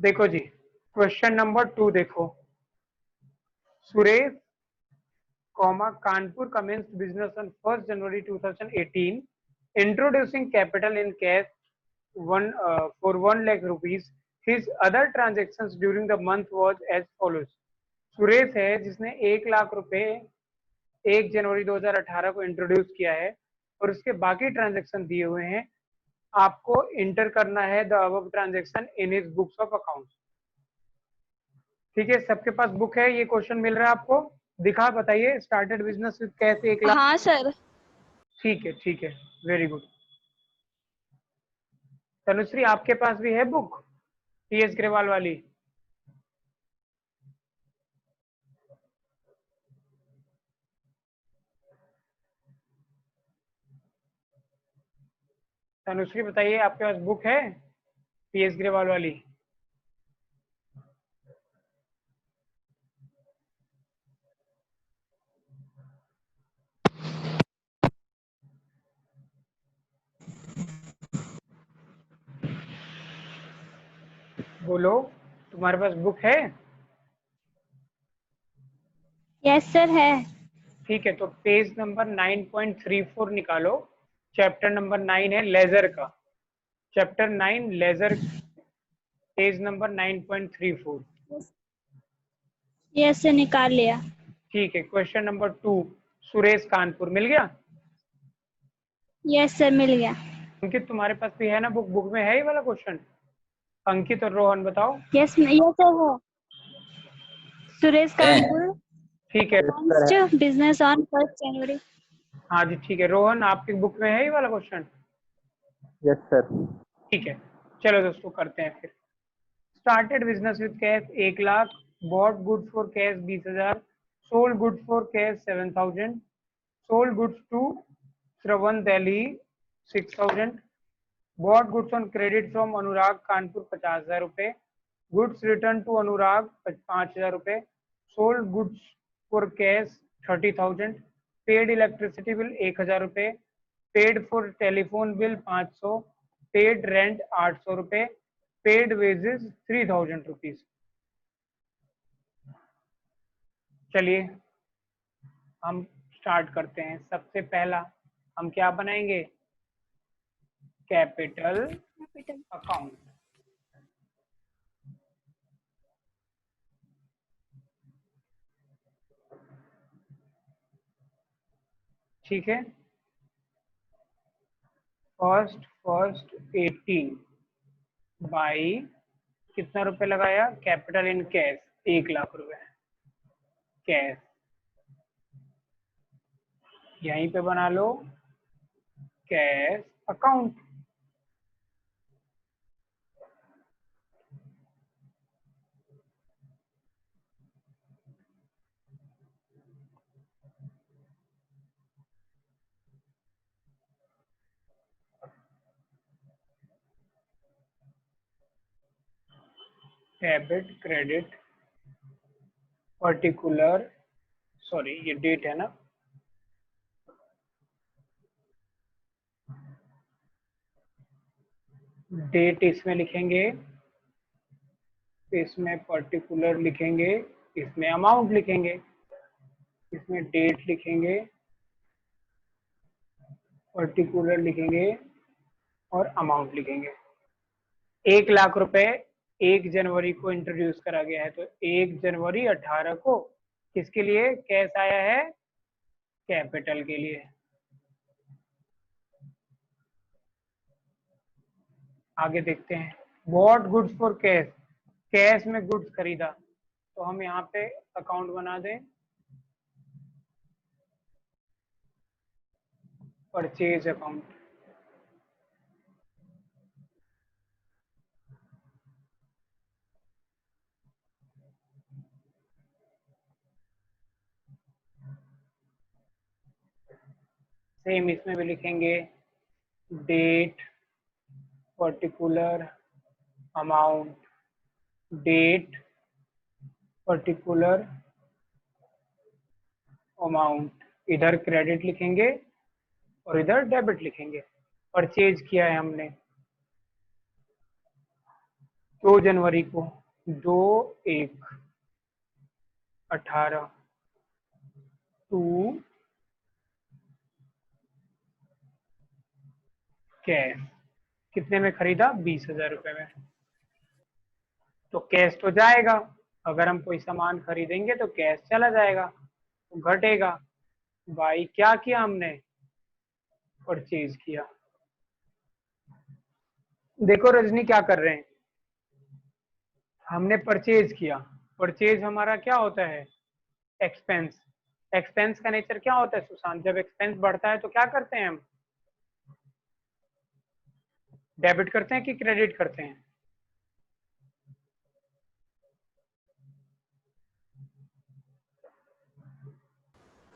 देखो जी, question number 2 देखो। Suresh Kanpur commenced business on 1st January 2018, introducing capital in cash for 1 lakh rupees. His other transactions during the month was as follows. Suresh है जिसने 1 लाख रुपए 1 जनवरी 2018 को introduce किया है और उसके बाकी ट्रांजैक्शन दिए हुए हैं। आपको इंटर करना है the above transaction in his books of accounts. ठीक है, सबके पास बुक है, ये क्वेश्चन मिल रहा है आपको। दिखा बताइए, started business with cash 1 lakh. हाँ सर। ठीक है, वेरी गुड। तनुश्री, आपके पास भी है बुक टीएस ग्रेवाल वाली? तनुश्री बताइए, आपके पास बुक है टीएस ग्रेवाल वाली? बोलो, तुम्हारे पास बुक है? यस सर है। ठीक है, तो पेज नंबर 9.34 निकालो। चैप्टर नंबर 9 है लेजर का। Chapter 9 ledger, page number 9.34। Yes sir, निकाल लिया। ठीक है, क्वेश्चन नंबर 2, सुरेश कानपुर मिल गया? यस सर, मिल गया। अंकित, तुम्हारे पास भी है ना बुक? बुक में है ये वाला क्वेश्चन? अंकित और रोहन बताओ। यस सर है। सुरेश कानपुर ठीक है, बिजनेस ऑन 1st जनवरी। हाँ जी ठीक है। रोहन, आपकी बुक में है ये वाला क्वेश्चन? Yes sir. ठीक है, चलो दोस्तों करते हैं फिर। Started business with cash 1 lakh, bought goods for cash 20,000, sold goods for cash 7,000, sold goods to Shravan Delhi 6,000, bought goods on credit from Anurag Kanpur 50,000 रुपए, गुड्स रिटर्न टू अनुराग 5,000 रुपए, sold goods for cash 30,000, paid electricity bill 1,000 रुपए, paid for telephone bill 500, paid rent 800 रुपए, paid wages 3,000 rupees. चलिए हम start करते हैं। सबसे पहला हम क्या बनाएंगे? Capital account. ठीक है, फर्स्ट 18 बाई कितना रुपए लगाया? कैपिटल इन कैश 1 लाख रुपए कैश। यहीं पे बना लो cash account. Debit credit particular, sorry ये डेट है ना, डेट इसमें लिखेंगे, इसमें पर्टिकुलर लिखेंगे, इसमें अमाउंट लिखेंगे, इसमें डेट लिखेंगे, पर्टिकुलर लिखेंगे और अमाउंट लिखेंगे। 1 लाख रुपए 1 जनवरी को इंट्रोड्यूस करा गया है, तो 1 जनवरी 18 को किसके लिए कैश आया है? कैपिटल के लिए। आगे देखते हैं। Bot goods for cash, cash में गुड्स खरीदा, तो हम यहाँ पे अकाउंट बना दें परचेज अकाउंट। सेम इसमें भी लिखेंगे date particular amount, date particular amount, इधर क्रेडिट लिखेंगे और इधर डेबिट लिखेंगे। परचेज किया है हमने, जनवरी को 2/1/18 टू कैश। कितने में खरीदा? 20,000 रुपए में। तो कैश तो जाएगा, अगर हम कोई सामान खरीदेंगे तो कैश चला जाएगा, तो घटेगा। बाई क्या किया हमने? परचेज किया। देखो रजनी क्या कर रहे हैं, हमने परचेज किया। परचेज हमारा क्या होता है? एक्सपेंस। एक्सपेंस का नेचर क्या होता है सुशांत? जब एक्सपेंस बढ़ता है तो क्या करते हैं हम? डेबिट करते हैं कि क्रेडिट करते हैं?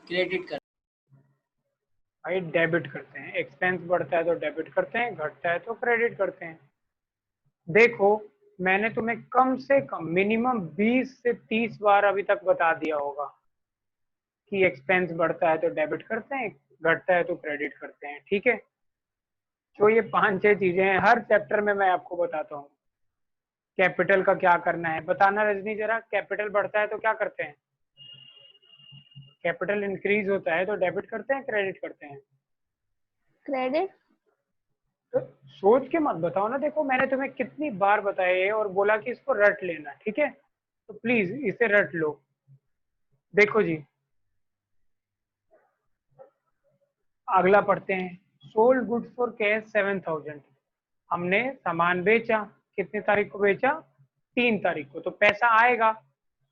क्रेडिट कर। भाई डेबिट करते हैं। एक्सपेंस बढ़ता है तो डेबिट करते हैं, घटता है तो क्रेडिट करते हैं। देखो मैंने तुम्हें कम से कम मिनिमम 20 से 30 बार अभी तक बता दिया होगा कि एक्सपेंस बढ़ता है तो डेबिट करते हैं, घटता है तो क्रेडिट करते हैं। ठीक है, तो ये 5-6 चीजें हैं, हर चैप्टर में मैं आपको बताता हूँ। कैपिटल का क्या करना है बताना रजनी जरा। कैपिटल बढ़ता है तो क्या करते हैं? कैपिटल इंक्रीज होता है तो डेबिट करते हैं, क्रेडिट करते हैं? क्रेडिट। तो सोच के मत बताओ ना। देखो मैंने तुम्हें कितनी बार बताया है और बोला कि इसको रट लेना, ठीक है? तो प्लीज इसे रट लो। देखो जी, अगला पढ़ते हैं। Sold goods for cash 7,000। हमने सामान बेचा, कितनी तारीख को बेचा? 3 तारीख को। तो पैसा आएगा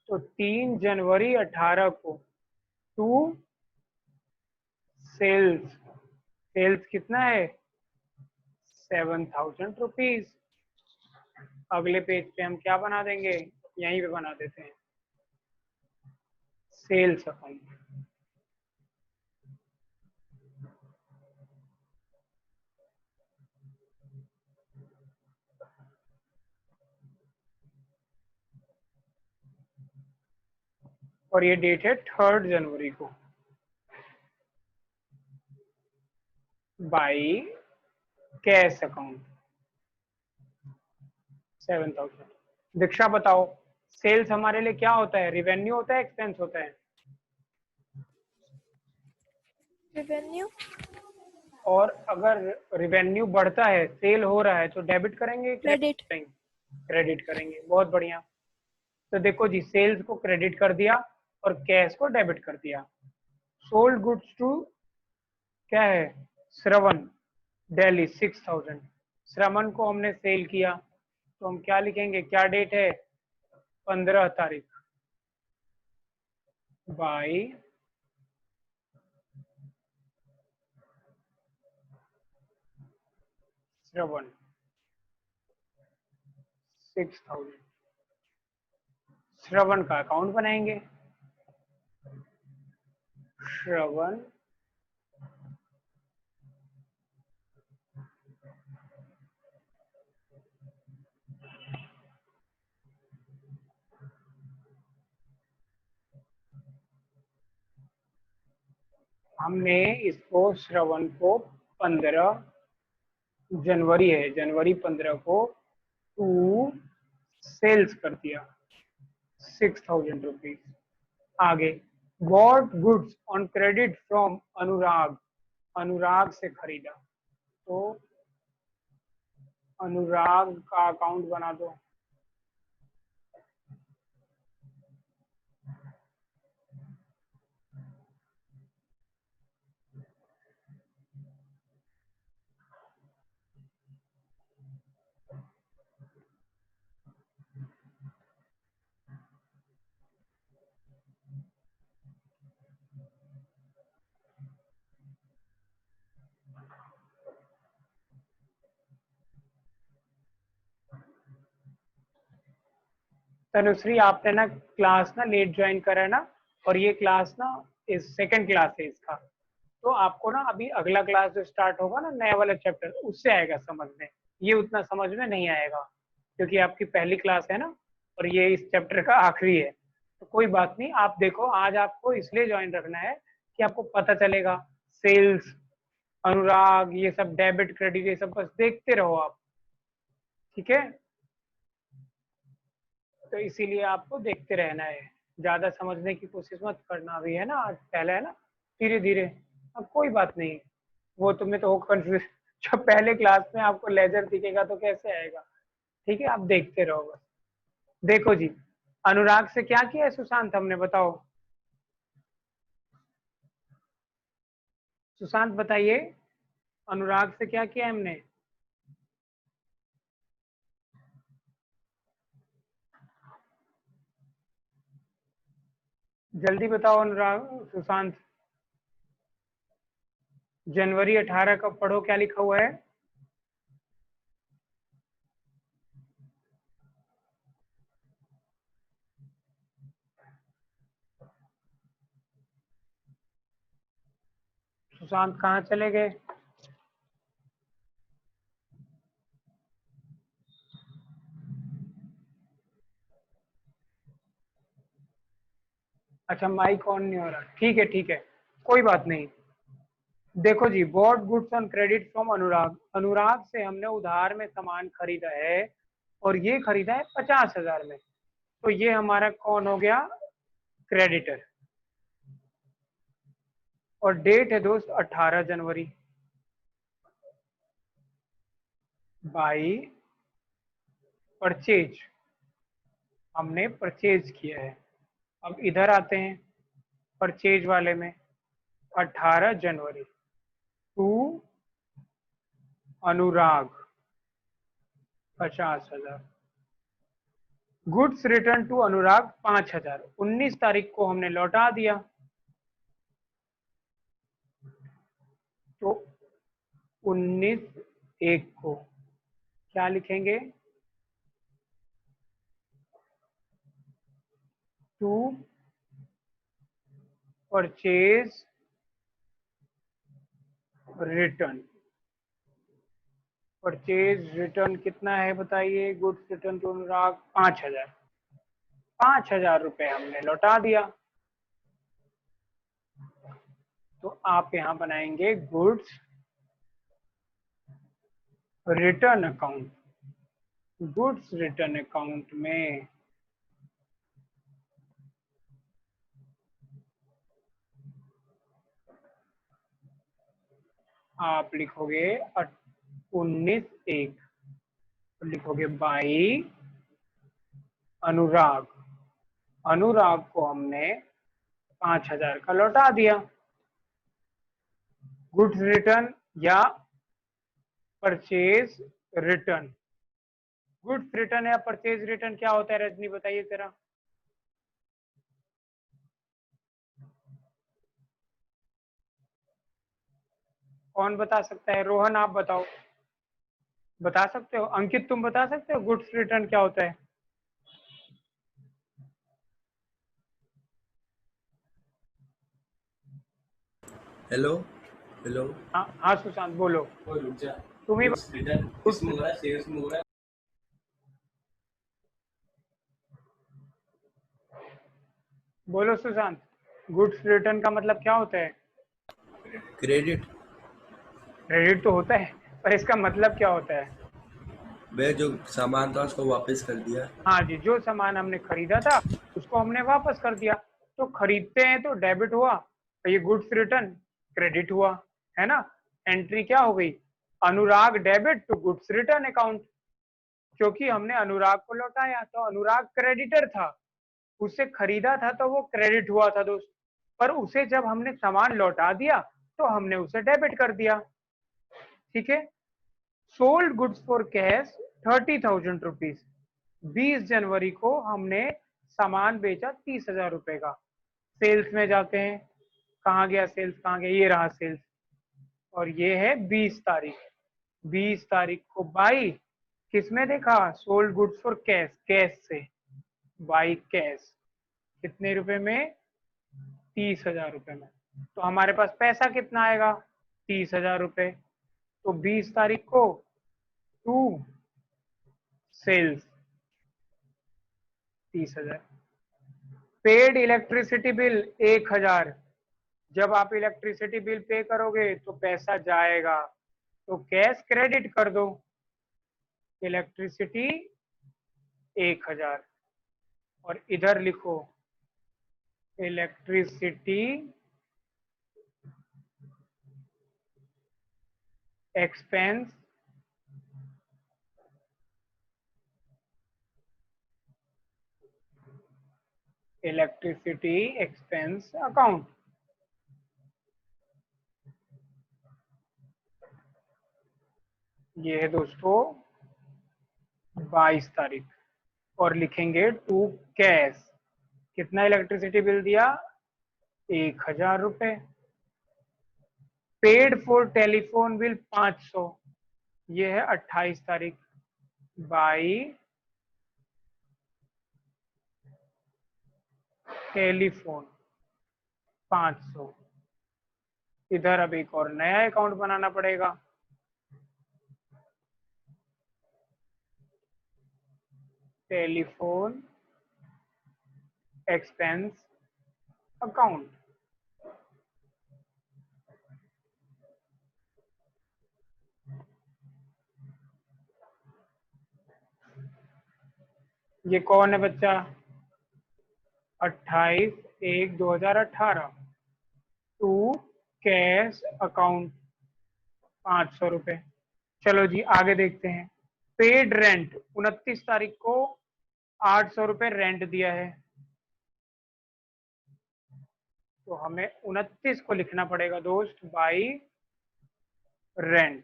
तो 3 जनवरी 18 को टू सेल्स। सेल्स कितना है? 7,000 रुपीज। अगले पेज पे हम क्या बना देंगे? यहीं पे बना देते हैं सेल्स अकाउंट। और ये डेट है 3 जनवरी को। By cash account 7,000। दीक्षा बताओ, सेल्स हमारे लिए क्या होता है? रिवेन्यू होता है, एक्सपेंस होता है? रेवेन्यू। और अगर रिवेन्यू बढ़ता है, सेल हो रहा है, तो डेबिट करेंगे, क्रेडिट। करेंगे? क्रेडिट करेंगे। बहुत बढ़िया। तो देखो जी, सेल्स को क्रेडिट कर दिया और कैश को डेबिट कर दिया। सोल्ड गुड्स टू क्या है? श्रवण दिल्ली 6,000। श्रवण को हमने सेल किया, तो हम क्या लिखेंगे? क्या डेट है? 15 तारीख। बाई श्रवण 6,000। श्रवण का अकाउंट बनाएंगे। श्रवण हमने इसको श्रवण को 15 जनवरी है, जनवरी 15 को टू सेल्स कर दिया 6,000 रुपीज। आगे bought goods on credit from Anurag. Anurag से खरीदा, तो अनुराग का अकाउंट बना दो। तनुश्री आपने ना क्लास ना लेट ज्वाइन करा है ना, और ये क्लास ना इस सेकंड क्लास है इसका। तो आपको ना अभी अगला क्लास जो स्टार्ट होगा ना, नया वाला चैप्टर, उससे आएगा समझ में। ये उतना समझ में नहीं आएगा क्योंकि आपकी पहली क्लास है ना, और ये इस चैप्टर का आखिरी है। तो कोई बात नहीं, आप देखो आज आपको इसलिए ज्वाइन रखना है कि आपको पता चलेगा सेल्स, अनुराग, ये सब डेबिट क्रेडिट, ये सब बस देखते रहो आप। ठीक है, तो इसीलिए आपको देखते रहना है, ज्यादा समझने की कोशिश मत करना। अभी है ना, आज पहले है ना, धीरे धीरे। अब कोई बात नहीं, वो तुम्हें तो कंफ्यूज जब पहले क्लास में आपको लेजर दिखेगा तो कैसे आएगा। ठीक है, आप देखते रहो बस। देखो जी, अनुराग से क्या किया है सुशांत, हमने बताओ। सुशांत बताइए, अनुराग से क्या किया हमने। जल्दी बताओ अनुराग, सुशांत। जनवरी 18 का पढ़ो क्या लिखा हुआ है। सुशांत कहाँ चले गए। अच्छा, माइक ऑन नहीं हो रहा। ठीक है ठीक है, कोई बात नहीं। देखो जी, bought goods on credit from Anurag. Anurag से हमने उधार में सामान खरीदा है और ये खरीदा है 50,000 में। तो ये हमारा कौन हो गया, क्रेडिटर। और डेट है दोस्त 18 जनवरी। बाई परचेज, हमने परचेज किया है। अब इधर आते हैं परचेज वाले में, 18 जनवरी to Anurag 50,000। Goods return to Anurag 5,000। 19 तारीख को हमने लौटा दिया। तो 19/1 को क्या लिखेंगे, to purchase return. Purchase return कितना है बताइए, गुड्स रिटर्न टू अनुराग 5,000। 5,000 रुपए हमने लौटा दिया। तो आप यहां बनाएंगे goods return account. Goods return account में आप लिखोगे 19/1, लिखोगे बाई अनुराग। अनुराग को हमने 5,000 का लौटा दिया। गुड्स रिटर्न या परचेज रिटर्न। गुड्स रिटर्न या परचेज रिटर्न क्या होता है रजनी, बताइए जरा। कौन बता सकता है, रोहन आप बताओ, बता सकते हो। अंकित तुम बता सकते हो गुड्स रिटर्न क्या होता है। Hello hello. हाँ हाँ सुशांत बोलो, ओए रुक जा। तुम ही गुड्स रिटर्न किस में हो रहा है, सेल्स में हो रहा बोलो सुशांत, गुड्स रिटर्न का मतलब क्या होता है। है। क्रेडिट। क्रेडिट तो होता है, पर इसका मतलब क्या होता है। वह जो सामान था उसको वापस कर दिया। हाँ जी, जो सामान हमने खरीदा था उसको हमने वापस कर दिया। तो खरीदते हैं तो डेबिट हुआ, तो ये गुड्स रिटर्न क्रेडिट हुआ, है ना। एंट्री क्या हो गई, Anurag debit to goods return account. क्योंकि हमने अनुराग को लौटाया, तो अनुराग क्रेडिटर था, उसे खरीदा था तो वो क्रेडिट हुआ था दोस्त। पर उसे जब हमने सामान लौटा दिया तो हमने उसे डेबिट कर दिया। ठीक है। Sold goods for cash 30,000 rupees. 20 जनवरी को हमने सामान बेचा 30,000 रुपए का। सेल्स में जाते हैं, कहाँ गया सेल्स, कहाँ गया, ये रहा सेल्स। और ये है 20 तारीख। 20 तारीख को बाई किसमें देखा, sold goods for cash, cash से बाई कैश। कितने रुपए में, 30,000 रुपए में। तो हमारे पास पैसा कितना आएगा, 30,000 रुपए। तो 20 तारीख को to sales 30,000। Paid electricity bill 1,000। जब आप इलेक्ट्रिसिटी बिल पे करोगे तो पैसा जाएगा, तो कैश क्रेडिट कर दो। इलेक्ट्रिसिटी 1,000। और इधर लिखो electricity expense electricity expense account. ये है दोस्तों 22 तारीख। और लिखेंगे टू कैश, कितना इलेक्ट्रिसिटी बिल दिया, 1000 रुपए। पेड फॉर टेलीफोन बिल 500, ये है 28 तारीख। By telephone 500। इधर अब एक और नया अकाउंट बनाना पड़ेगा। Telephone expense account. ये कौन है बच्चा, 28/1/2018 टू कैश अकाउंट 500 रुपए। चलो जी आगे देखते हैं। पेड रेंट 29 तारीख को 800 रुपए रेंट दिया है, तो हमें 29 को लिखना पड़ेगा दोस्त बाई रेंट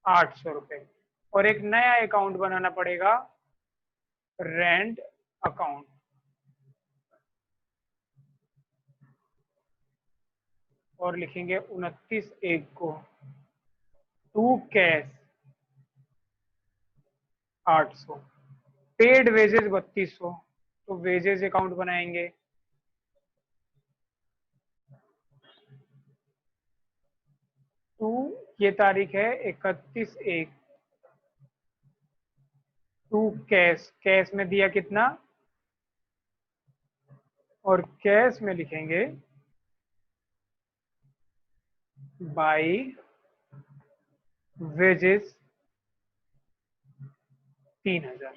800 रुपए। और एक नया अकाउंट बनाना पड़ेगा रेंट अकाउंट। और लिखेंगे 29/1 को टू कैश 800। पेड वेजेस 3200, तो वेजेस अकाउंट बनाएंगे। टू ये तारीख है 31/1 टू कैश, कैश में दिया कितना, और कैश में लिखेंगे बाई वेजेस 3000।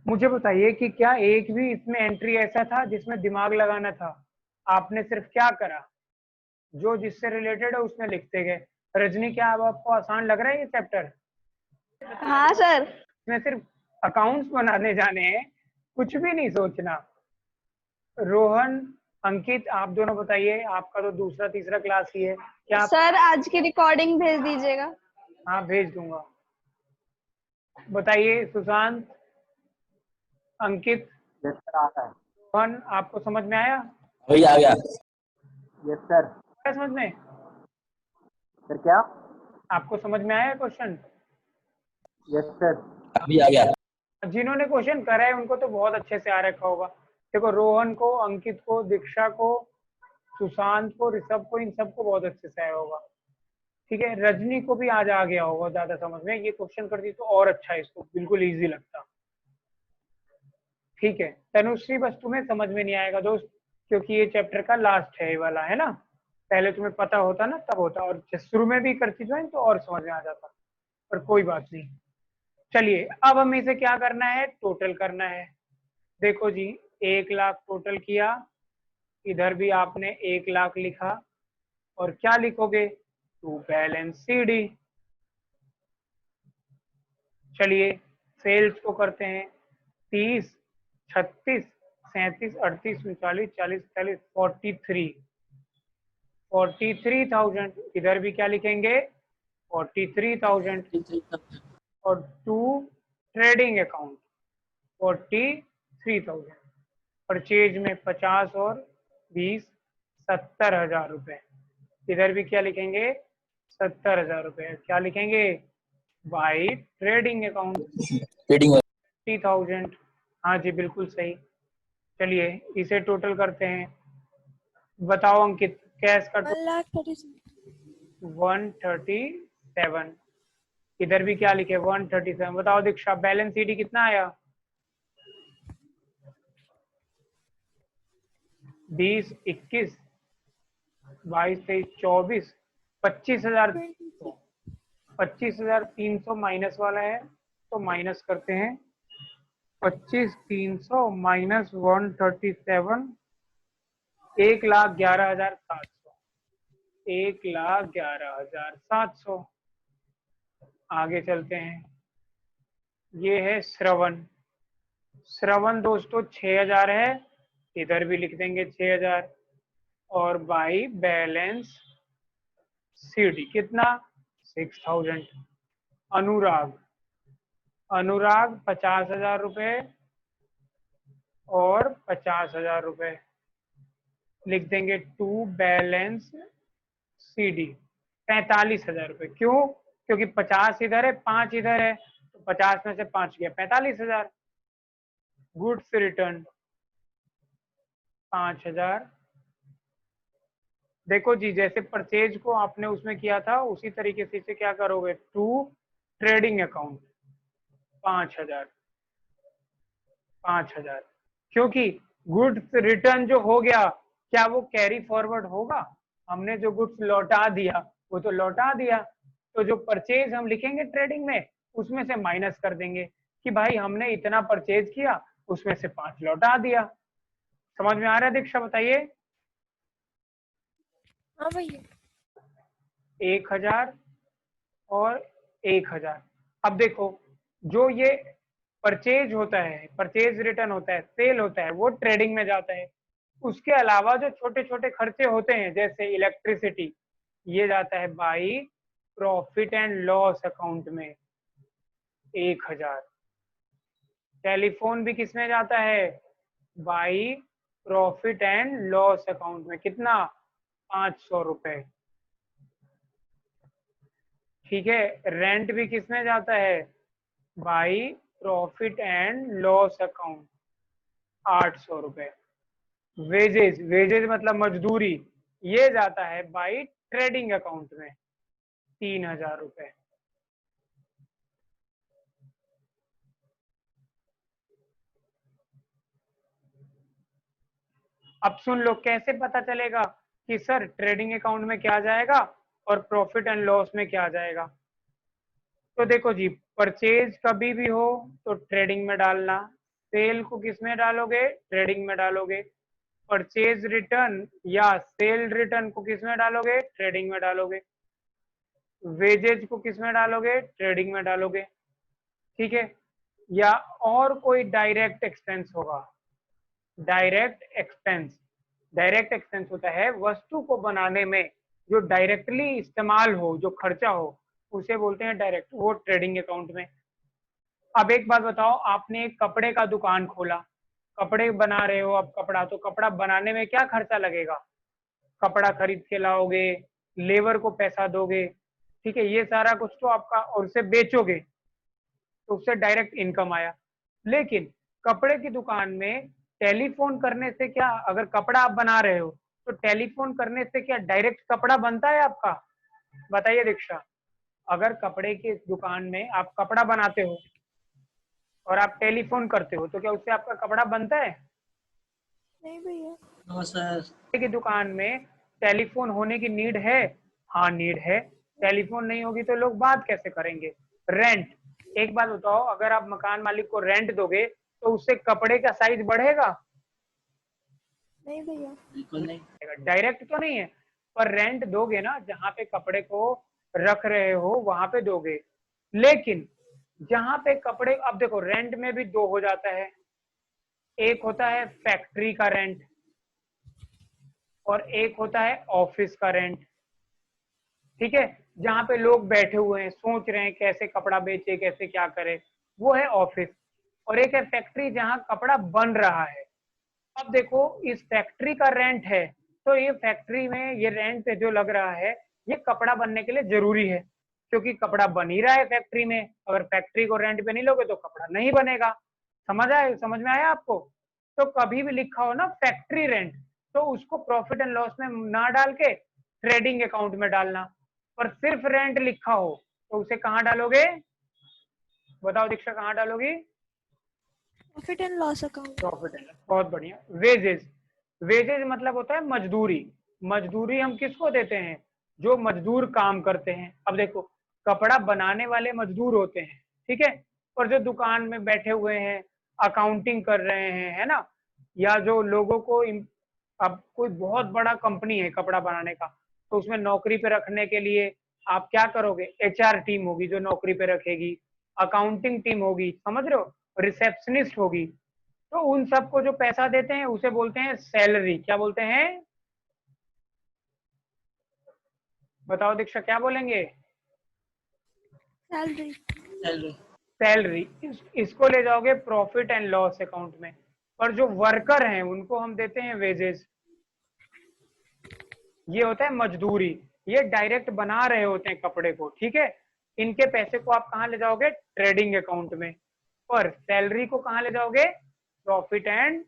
मुझे बताइए कि क्या एक भी इसमें एंट्री ऐसा था जिसमें दिमाग लगाना था? आपने सिर्फ क्या करा, जो जिससे रिलेटेड है उसमें लिखते गए। रजनी, क्या अब आपको आसान लग रहा है ये चैप्टर? हाँ सर। इसमें सिर्फ अकाउंट्स बनाने जाने हैं, कुछ भी नहीं सोचना। रोहन, अंकित, आप दोनों बताइए, आपका तो दूसरा तीसरा क्लास ही है, क्या आप? सर आज की रिकॉर्डिंग भेज दीजिएगा। हाँ भेज दूंगा। बताइए सुशांत, अंकित, यस सर, आ रहा है। रोहन, आपको समझ में आया? अभी आ गया। Yes sir. क्या समझ में? सर क्या? आपको समझ में आया क्वेश्चन? Yes sir. अभी आ गया। जिन्होंने क्वेश्चन करा है उनको तो बहुत अच्छे से आ रखा होगा। देखो रोहन को, अंकित को, दीक्षा को, सुशांत को, ऋषभ को, इन सबको बहुत अच्छे से आया होगा। ठीक है, रजनी को भी आज आ गया होगा ज्यादा समझ में। ये क्वेश्चन करती तो और अच्छा है, इसको बिल्कुल इजी लगता। ठीक है, तनुश्री बस तुम्हें समझ में नहीं आएगा दोस्त, क्योंकि ये चैप्टर का लास्ट है, ये वाला है ना। पहले तुम्हें पता होता ना तब होता, और शुरू में भी करती तो और समझ में आ जाता, पर कोई बात नहीं। चलिए अब हमें इसे क्या करना है, टोटल करना है। देखो जी 1 लाख टोटल किया, इधर भी आपने 1 लाख लिखा, और क्या लिखोगे, टू बैलेंस सीडी। चलिए सेल्स को करते हैं। 30, 36, 37, 38, 39, 40, 43, 43,000। इधर भी क्या लिखेंगे, 43,000। और टू ट्रेडिंग अकाउंट 43,000। परचेज में 50 और 20 70,000 रुपए। इधर भी क्या लिखेंगे, 70,000 रुपए। क्या लिखेंगे, बाई ट्रेडिंग अकाउंट ट्रेडिंग 50,000। हाँ जी बिल्कुल सही। चलिए इसे टोटल करते हैं। बताओ अंकित, कैश का 137। इधर भी क्या लिखे, 137। बताओ दीक्षा, बैलेंस सीडी कितना आया, 20, 21, 22, 23, 24, 25,000। 25,300 माइनस वाला है, तो माइनस करते हैं 25,300 माइनस 137, 1,11,700, 1,11,700। आगे चलते हैं। ये है श्रवण। श्रवण दोस्तों 6,000 है, इधर भी लिख देंगे 6,000। और बाई बैलेंस सीडी कितना 6,000। अनुराग 50,000 रुपए और 50,000 रुपए लिख देंगे टू बैलेंस सीडी 45,000 रुपए। क्यों? क्योंकि 50 इधर है, 5 इधर है, तो 50 में से 5 गया 45,000। Goods return 5,000। देखो जी, जैसे परचेज को आपने उसमें किया था उसी तरीके से इसे क्या करोगे, टू ट्रेडिंग अकाउंट 5,000। क्योंकि गुड्स रिटर्न जो हो गया, क्या वो कैरी फॉरवर्ड होगा? हमने जो गुड्स लौटा दिया वो तो लौटा दिया, तो जो परचेज हम लिखेंगे ट्रेडिंग में उसमें से माइनस कर देंगे कि भाई हमने इतना परचेज किया, उसमें से 5 लौटा दिया। समझ में आ रहा है दीक्षा? बताइए। हाँ भैया। 1,000 और 1,000। अब देखो, जो ये परचेज होता है, परचेज रिटर्न होता है, सेल होता है, वो ट्रेडिंग में जाता है। उसके अलावा जो छोटे छोटे खर्चे होते हैं जैसे इलेक्ट्रिसिटी, ये जाता है by profit and loss account में 1,000। टेलीफोन भी किसमें जाता है? By profit and loss account में। कितना? 500 रुपए। ठीक है। रेंट भी किसमें जाता है? By profit and loss account 800 रुपए। वेजेज मतलब मजदूरी, ये जाता है बाई ट्रेडिंग अकाउंट में 3,000 रुपए। अब सुन लो, कैसे पता चलेगा कि सर ट्रेडिंग अकाउंट में क्या जाएगा और प्रॉफिट एंड लॉस में क्या जाएगा? तो देखो जी, परचेज कभी भी हो तो ट्रेडिंग में डालना, सेल को किस में डालोगे? ट्रेडिंग में डालोगे। परचेज रिटर्न या सेल रिटर्न को किस में डालोगे? ट्रेडिंग में डालोगे। वेजेज को किस में डालोगे? ट्रेडिंग में डालोगे। ठीक है। या और कोई डायरेक्ट एक्सपेंस होगा, डायरेक्ट एक्सपेंस होता है वस्तु को बनाने में जो डायरेक्टली इस्तेमाल हो, जो खर्चा हो, उसे बोलते हैं डायरेक्ट, वो ट्रेडिंग अकाउंट में। अब एक बात बताओ, आपने एक कपड़े का दुकान खोला, कपड़े बना रहे हो, अब कपड़ा, तो कपड़ा बनाने में क्या खर्चा लगेगा? कपड़ा खरीद के लाओगे, लेबर को पैसा दोगे, ठीक है, ये सारा कुछ तो आपका, और उसे बेचोगे तो उससे डायरेक्ट इनकम आया। लेकिन कपड़े की दुकान में टेलीफोन करने से क्या, अगर कपड़ा आप बना रहे हो तो टेलीफोन करने से क्या डायरेक्ट कपड़ा बनता है आपका? बताइए दीक्षा। अगर कपड़े की दुकान में आप कपड़ा बनाते हो और आप टेलीफोन करते हो तो क्या उससे आपका कपड़ा बनता है? नहीं भैया। No sir. कपड़े की दुकान में टेलीफोन होने की नीड है? हाँ नीड है। टेलीफोन नहीं होगी तो लोग बात कैसे करेंगे? रेंट, एक बात बताओ, अगर आप मकान मालिक को रेंट दोगे तो उससे कपड़े का साइज बढ़ेगा? नहीं भैया। बिल्कुल नहीं। डायरेक्ट तो नहीं है, पर रेंट दोगे ना, जहां पे कपड़े को रख रहे हो वहां पे दोगे। लेकिन जहां पे कपड़े, अब देखो रेंट में भी दो हो जाता है, एक होता है फैक्ट्री का रेंट और एक होता है ऑफिस का रेंट। ठीक है, जहां पे लोग बैठे हुए हैं, सोच रहे हैं कैसे कपड़ा बेचे, कैसे क्या करे, वो है ऑफिस। और एक है फैक्ट्री जहां कपड़ा बन रहा है। अब देखो, इस फैक्ट्री का रेंट है, तो ये फैक्ट्री में ये रेंट जो लग रहा है ये कपड़ा बनने के लिए जरूरी है, क्योंकि कपड़ा बन ही रहा है फैक्ट्री में। अगर फैक्ट्री को रेंट पे नहीं लोगे तो कपड़ा नहीं बनेगा। समझ में आया आपको? तो कभी भी लिखा हो ना फैक्ट्री रेंट, तो उसको प्रॉफिट एंड लॉस में ना डाल के ट्रेडिंग अकाउंट में डालना। पर सिर्फ रेंट लिखा हो तो उसे कहाँ डालोगे? बताओ दीक्षा, कहाँ डालोगी? Profit and loss account. Profit and loss, बहुत बढ़िया। वेजेज मतलब होता है मजदूरी। मजदूरी हम किसको देते हैं? जो मजदूर काम करते हैं। अब देखो, कपड़ा बनाने वाले मजदूर होते हैं, ठीक है, और जो दुकान में बैठे हुए हैं, अकाउंटिंग कर रहे हैं, है ना, या जो लोगों को अब कोई बहुत बड़ा कंपनी है कपड़ा बनाने का, तो उसमें नौकरी पे रखने के लिए आप क्या करोगे, एचआर टीम होगी जो नौकरी पे रखेगी, अकाउंटिंग टीम होगी, समझ रहे हो, रिसेप्शनिस्ट होगी, तो उन सबको जो पैसा देते हैं उसे बोलते हैं सैलरी। क्या बोलते हैं, बताओ दीक्षा क्या बोलेंगे, सैलरी। सैलरी। सैलरी। इसको ले जाओगे प्रॉफिट एंड लॉस अकाउंट में, पर जो वर्कर हैं उनको हम देते हैं वेजेस, ये होता है मजदूरी, ये डायरेक्ट बना रहे होते हैं कपड़े को, ठीक है। इनके पैसे को आप कहाँ ले जाओगे, ट्रेडिंग अकाउंट में, पर सैलरी को कहाँ ले जाओगे, प्रॉफिट एंड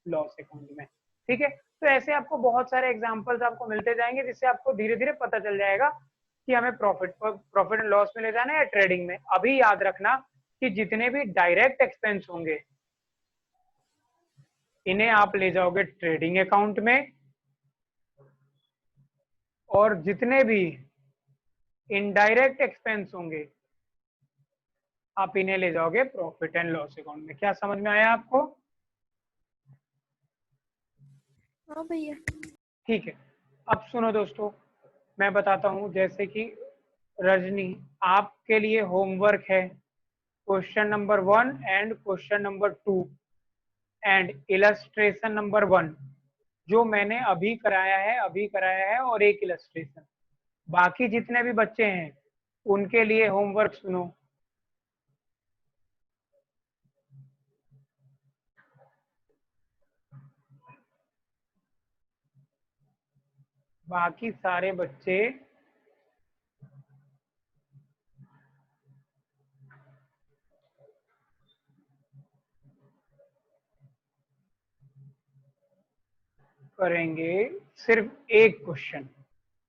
लॉस अकाउंट में, ठीक है। तो ऐसे आपको बहुत सारे एग्जांपल्स आपको मिलते जाएंगे, जिससे आपको धीरे धीरे पता चल जाएगा कि हमें प्रॉफिट एंड लॉस में ले जाना है या ट्रेडिंग में। अभी याद रखना कि जितने भी डायरेक्ट एक्सपेंस होंगे इन्हें आप ले जाओगे ट्रेडिंग अकाउंट में, और जितने भी इनडायरेक्ट एक्सपेंस होंगे आप इन्हें ले जाओगे प्रॉफिट एंड लॉस अकाउंट में। क्या समझ में आया आपको? हाँ भैया। ठीक है, अब सुनो दोस्तों, मैं बताता हूं, जैसे कि रजनी, आपके लिए होमवर्क है question number 1 and question number 2 and illustration number 1 जो मैंने अभी कराया है और एक इलस्ट्रेशन। बाकी जितने भी बच्चे हैं उनके लिए होमवर्क सुनो, बाकी सारे बच्चे करेंगे सिर्फ एक क्वेश्चन,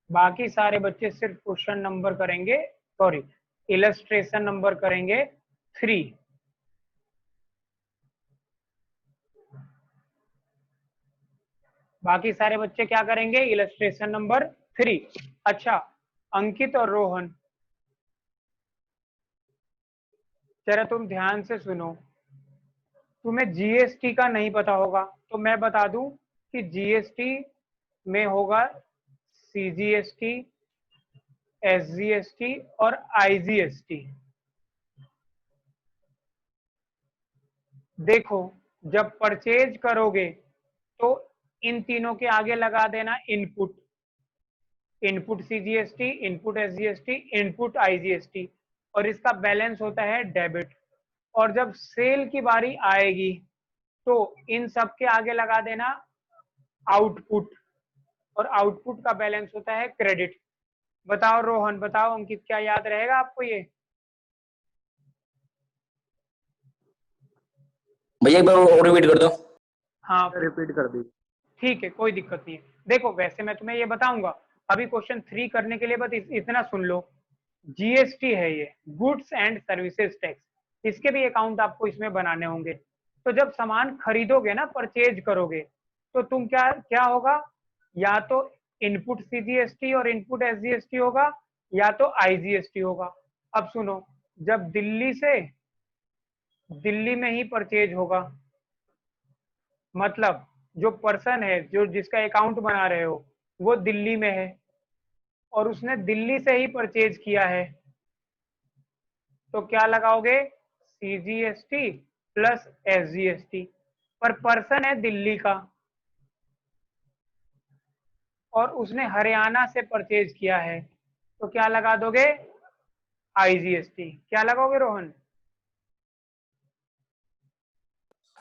बाकी सारे बच्चे सिर्फ क्वेश्चन नंबर करेंगे, सॉरी इलस्ट्रेशन नंबर करेंगे 3। बाकी सारे बच्चे क्या करेंगे, इलस्ट्रेशन नंबर 3। अच्छा, अंकित और रोहन, जरा तुम ध्यान से सुनो, तुम्हें जीएसटी का नहीं पता होगा तो मैं बता दूं कि जीएसटी में होगा सीजीएसटी, एसजीएसटी और आईजीएसटी। देखो, जब परचेज करोगे तो इन तीनों के आगे लगा देना input, input CGST, input SGST, input IGST, और इसका बैलेंस होता है डेबिट। और जब सेल की बारी आएगी तो इन सब के आगे लगा देना आउटपुट, और आउटपुट का बैलेंस होता है क्रेडिट। बताओ रोहन, बताओ अंकित, क्या याद रहेगा आपको ये? भैया एक बार और रिपीट कर दो। हाँ रिपीट कर दी। ठीक है, कोई दिक्कत नहीं है। देखो, वैसे मैं तुम्हें ये बताऊंगा, अभी क्वेश्चन 3 करने के लिए बस इतना सुन लो, जीएसटी है ये, गुड्स एंड सर्विसेज टैक्स, इसके भी अकाउंट आपको इसमें बनाने होंगे। तो जब सामान खरीदोगे ना, परचेज करोगे, तो तुम क्या क्या होगा, या तो इनपुट सीजीएसटी और इनपुट एसजीएसटी होगा, या तो आईजीएसटी होगा। अब सुनो, जब दिल्ली में ही परचेज होगा, मतलब जो पर्सन है, जो जिसका अकाउंट बना रहे हो वो दिल्ली में है और उसने दिल्ली से ही परचेज किया है, तो क्या लगाओगे, सीजीएसटी प्लस एसजीएसटी। पर पर्सन है दिल्ली का और उसने हरियाणा से परचेज किया है, तो क्या लगा दोगे, आईजीएसटी। क्या लगाओगे रोहन?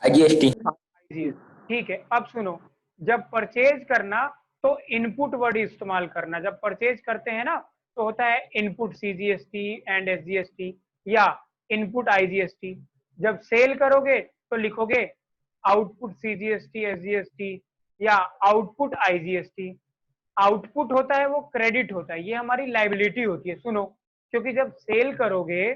आईजीएसटी। ठीक है, अब सुनो, जब परचेज करना तो इनपुट वर्ड इस्तेमाल करना। जब परचेज करते हैं ना तो होता है इनपुट सीजीएसटी एंड एसजीएसटी या इनपुट आईजीएसटी। जब सेल करोगे तो लिखोगे आउटपुट सीजीएसटी एसजीएसटी या आउटपुट आईजीएसटी। आउटपुट होता है वो क्रेडिट होता है, ये हमारी लाइबिलिटी होती है। सुनो, क्योंकि जब सेल करोगे,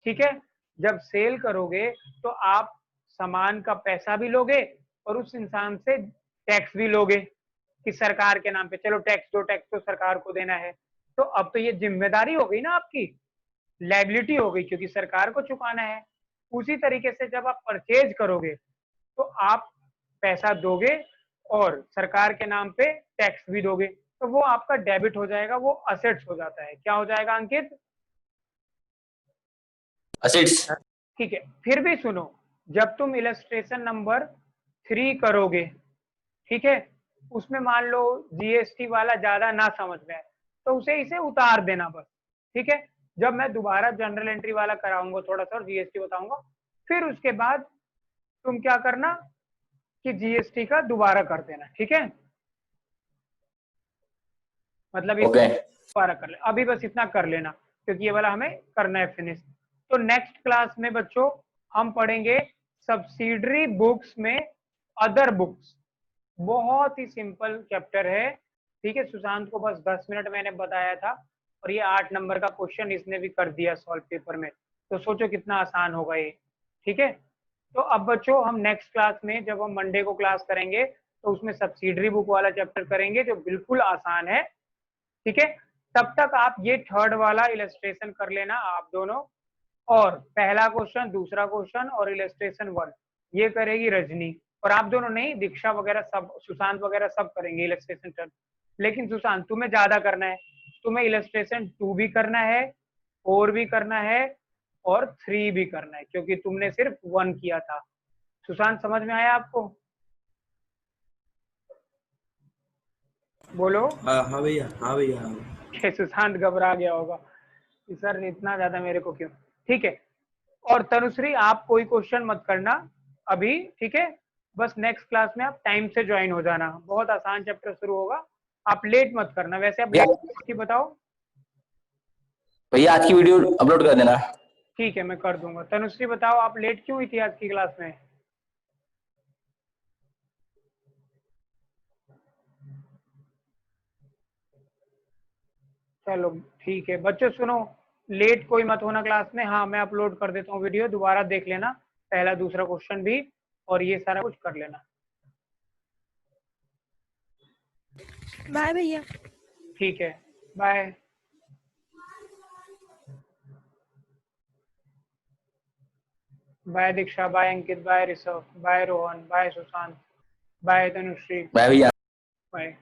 ठीक है, जब सेल करोगे तो आप सामान का पैसा भी लोगे और उस इंसान से टैक्स भी लोगे कि सरकार के नाम पे, चलो टैक्स दो, टैक्स तो सरकार को देना है। तो अब तो ये जिम्मेदारी हो गई ना आपकी, लायबिलिटी हो गई, क्योंकि सरकार को चुकाना है। उसी तरीके से जब आप परचेज करोगे तो आप पैसा दोगे और सरकार के नाम पे टैक्स भी दोगे, तो वो आपका डेबिट हो जाएगा, वो असेट्स हो जाता है। क्या हो जाएगा अंकित? असेट्स। ठीक है, फिर भी सुनो, जब तुम इलस्ट्रेशन नंबर 3 करोगे, ठीक है, उसमें मान लो जीएसटी वाला ज्यादा ना समझ में आए तो उसे इसे उतार देना बस, ठीक है। जब मैं दोबारा जनरल एंट्री वाला कराऊंगा थोड़ा सा और जीएसटी बताऊंगा, फिर उसके बाद तुम क्या करना कि जीएसटी का दोबारा कर देना, ठीक है। मतलब इसको ओके। दोबारा कर ले, अभी बस इतना कर लेना क्योंकि ये वाला हमें करना है फिनिश। तो नेक्स्ट क्लास में बच्चों हम पढ़ेंगे सब्सिडरी बुक्स में अदर बुक्स। बहुत ही सिंपल चैप्टर है, ठीक है। सुशांत को बस 10 मिनट मैंने बताया था और ये 8 नंबर का क्वेश्चन इसने भी कर दिया सॉल्व पेपर में, तो सोचो कितना आसान होगा ये, ठीक है। तो अब बच्चों हम नेक्स्ट क्लास में जब हम मंडे को क्लास करेंगे तो उसमें सब्सिडरी बुक वाला चैप्टर करेंगे जो बिल्कुल आसान है, ठीक है। तब तक आप ये थर्ड वाला इलस्ट्रेशन कर लेना आप दोनों, और पहला क्वेश्चन, दूसरा क्वेश्चन और इलस्ट्रेशन 1 ये करेगी रजनी, और आप दोनों नहीं, दीक्षा वगैरह सब, सुशांत वगैरह सब करेंगे इलस्ट्रेशन 10। लेकिन सुशांत तुम्हें ज्यादा करना है, तुम्हें इलस्ट्रेशन 2 भी करना है, 4 भी करना है और 3 भी करना है, क्योंकि तुमने सिर्फ 1 किया था। सुशांत समझ में आया आपको? बोलो। हाँ हाँ भैया, हाँ भैया, हाँ। कि सुशांत घबरा गया होगा कि सर इतना ज्यादा मेरे को क्यों, ठीक है। और तनुश्री आप कोई क्वेश्चन मत करना अभी, ठीक है। बस नेक्स्ट क्लास में आप टाइम से ज्वाइन हो जाना, बहुत आसान चैप्टर शुरू होगा, आप लेट मत करना। वैसे आप लेट की बताओ। भैया आज की वीडियो अपलोड कर देना। ठीक है मैं कर दूंगा। तनुश्री बताओ आप लेट क्यों हुई थी आज की क्लास में? चलो ठीक है बच्चों, सुनो, लेट कोई मत होना क्लास में। हाँ मैं अपलोड कर देता हूँ वीडियो, दोबारा देख लेना पहला दूसरा क्वेश्चन भी और ये सारा कुछ कर लेना। बाय भैया। ठीक है, bye. Bye Diksha, bye Ankit, bye Rishabh, bye Rohan, bye Sushant, bye Tanushree, bye भैया। बाय।